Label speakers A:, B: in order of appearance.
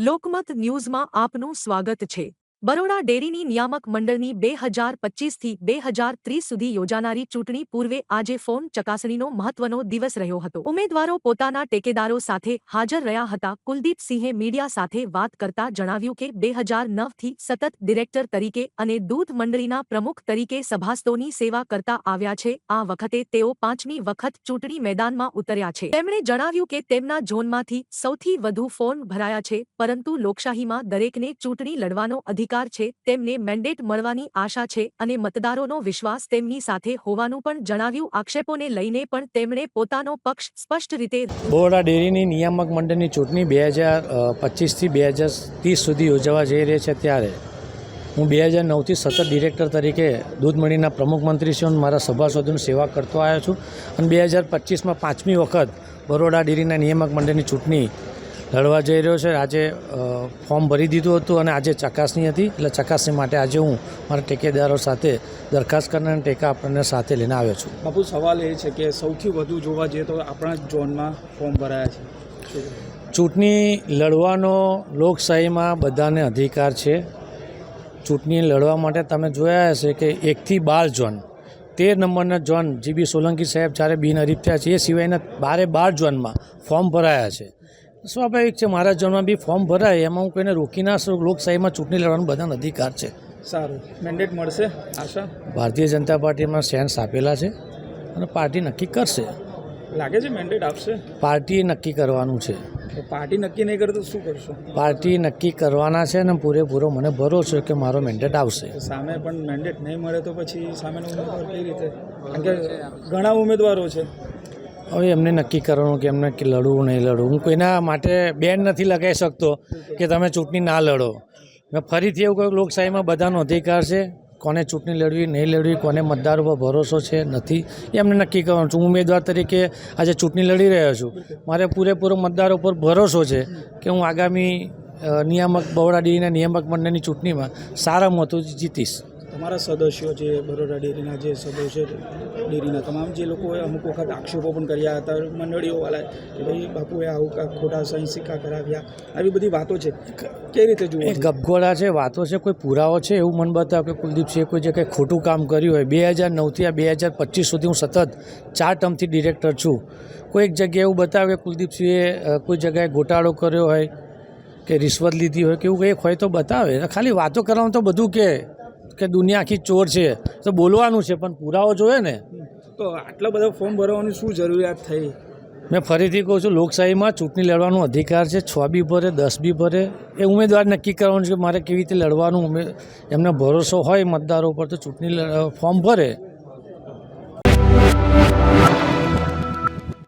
A: લોકમત ન્યૂઝમાં આપનું સ્વાગત છે। બરોડા ડેરીની નિયામક મંડળની 2025થી 2030 સુધી યોજાનારી ચૂંટણી પૂર્વે આજે ફોન ચકાસણીનો મહત્વનો દિવસ રહ્યો હતો। ઉમેદવારો પોતાના ટેકેદારો સાથે હાજર રહ્યા હતા। કુલદીપસિંહે મીડિયા સાથે વાત કરતા જણાવ્યું કે 2009થી સતત ડિરેક્ટર તરીકે અને દૂધ મંડળીના પ્રમુખ તરીકે સભાસદોની સેવા કરતા આવ્યા છે। આ વખતે તેઓ 5મી વખત ચૂંટણી મેદાનમાં ઉતર્યા છે। તેમણે જણાવ્યું કે તેમના ઝોનમાંથી સૌથી વધુ ફોન ભરાયા છે, પરંતુ લોકશાહીમાં દરેકને ચૂંટણી લડવાનો અધિકાર છે। તેમને મેન્ડેટ મળવાની આશા છે અને મતદારોનો વિશ્વાસ તેમની સાથે હોવાનું પણ જણાવ્યું। આક્ષેપોને લઈને પણ તેમણે પોતાનો પક્ષ સ્પષ્ટ રીતે
B: બરોડા ડેરીની નિયામક મંડળની ચૂંટણી 2025થી 2030 સુધી યોજવા જઈ રહી છે, ત્યારે હું 2009થી સતત ડિરેક્ટર તરીકે દૂધ મંડળીના પ્રમુખ મંત્રી છું અને મારા સભાસદોની સેવા કરતો આવ્યો છું અને 2025માં 5મી વખત બરોડા ડેરીના નિયામક મંડળની ચૂંટણી લડવા જઈ રહ્યો છે। આજે ફોર્મ ભરી દીધું હતું અને આજે ચકાસણી હતી, એટલે ચકાસણી માટે આજે હું મારા ટેકેદારો સાથે દરખાસ્ત કરનાર ટેકા આપણને સાથે લઈને આવ્યો છું।
C: બાપુ, સવાલ એ છે કે સૌથી વધુ જોવા જઈએ તો આપણા ઝોનમાં ફોર્મ ભરાયા છે।
B: ચૂંટણી લડવાનો લોકશાહીમાં બધાને અધિકાર છે। ચૂંટણી લડવા માટે તમે જોયા હશે કે 1થી 12 ઝોન, 13 નંબરના ઝોન જીબી સોલંકી સાહેબ જ્યારે બિનહરીફ થયા છે, એ સિવાયના 12 ઝોનમાં ફોર્મ ભરાયા છે। સ્વાભાવિક છે, મારા ઝોનમાં બી ફોર્મ ભરાય, એમાં હું કોઈને રોકી ના શકું। લોકશાહીમાં ચૂંટણી લડવાનો બધાનો અધિકાર છે।
C: સારું, મેન્ડેટ મળશે આશા?
B: ભારતીય જનતા પાર્ટીમાં સેન્સ આપેલા છે અને પાર્ટી નક્કી કરશે।
C: લાગે છે મેન્ડેટ આપશે?
B: પાર્ટીએ નક્કી કરવાનું છે।
C: પાર્ટી નક્કી નહીં કરે તો શું કરશો?
B: પાર્ટી નક્કી કરવાના છે અને પૂરેપૂરો મને ભરોસો કે મારો મેન્ડેટ આવશે।
C: સામે પણ મેન્ડેટ નહીં મળે તો પછી સામેનો ઉમેદવાર કઈ રીતે? કારણ કે ઘણા ઉમેદવારો છે।
B: હવે એમને નક્કી કરવાનું કે એમને લડવું નહીં લડવું। હું કોઈના માટે બેન નથી લગાવી શકતો કે તમે ચૂંટણી ના લડો। મેં ફરીથી એવું કહ્યું, લોકશાહીમાં બધાનો અધિકાર છે, કોને ચૂંટણી લડવી નહીં લડવી, કોને મતદારો પર ભરોસો છે નથી, એ એમને નક્કી કરવાનું છું। હું ઉમેદવાર તરીકે આજે ચૂંટણી લડી રહ્યો છું, મારે પૂરેપૂરો મતદારો પર ભરોસો છે કે હું આગામી બરોડા ડેરીના નિયામક મંડળની ચૂંટણીમાં સારા મતોથી જીતીશ।
C: તમારા સદસ્યો જે બરોડા ડેરીના જે સદસ્યો ડેરીના તમામ જે લોકોએ અમુક વખત આક્ષેપો પણ કર્યા હતા મંડળીઓવાળા કે ભાઈ બાપુએ આવું ખોટા સહી સિક્કા કરાવ્યા, આવી બધી વાતો છે, કઈ રીતે જુઓ?
B: એ ગપગોળા છે, વાતો છે, કોઈ પુરાવો છે એવું મને બતાવો કે કુલદીપસિંહે કોઈ જગ્યાએ ખોટું કામ કર્યું હોય। 2009થી આ 2025 સુધી હું સતત 4 ટર્મથી ડિરેક્ટર છું। કોઈ એક જગ્યાએ એવું બતાવે કે કુલદીપસિંહે કોઈ જગ્યાએ ગોટાળો કર્યો હોય કે રિશ્વત લીધી હોય કે એવું કંઈક હોય તો બતાવે। ખાલી વાતો કરવાનું તો બધું કે દુનિયા આખી ચોર છે તો બોલવાનું છે, પણ પુરાવો જોઈએ ને।
C: તો આટલા બધા ફોર્મ ભરવાની શું જરૂરિયાત થઈ?
B: મેં ફરીથી કહું છું, લોકશાહીમાં ચૂંટણી લડવાનો અધિકાર છે। 6 બી ભરે, 10 બી ભરે, એ ઉમેદવાર નક્કી કરવાનું છે કે મારે કેવી રીતે લડવાનું। એમને ભરોસો હોય મતદારો પર તો ચૂંટણી ફોર્મ ભરે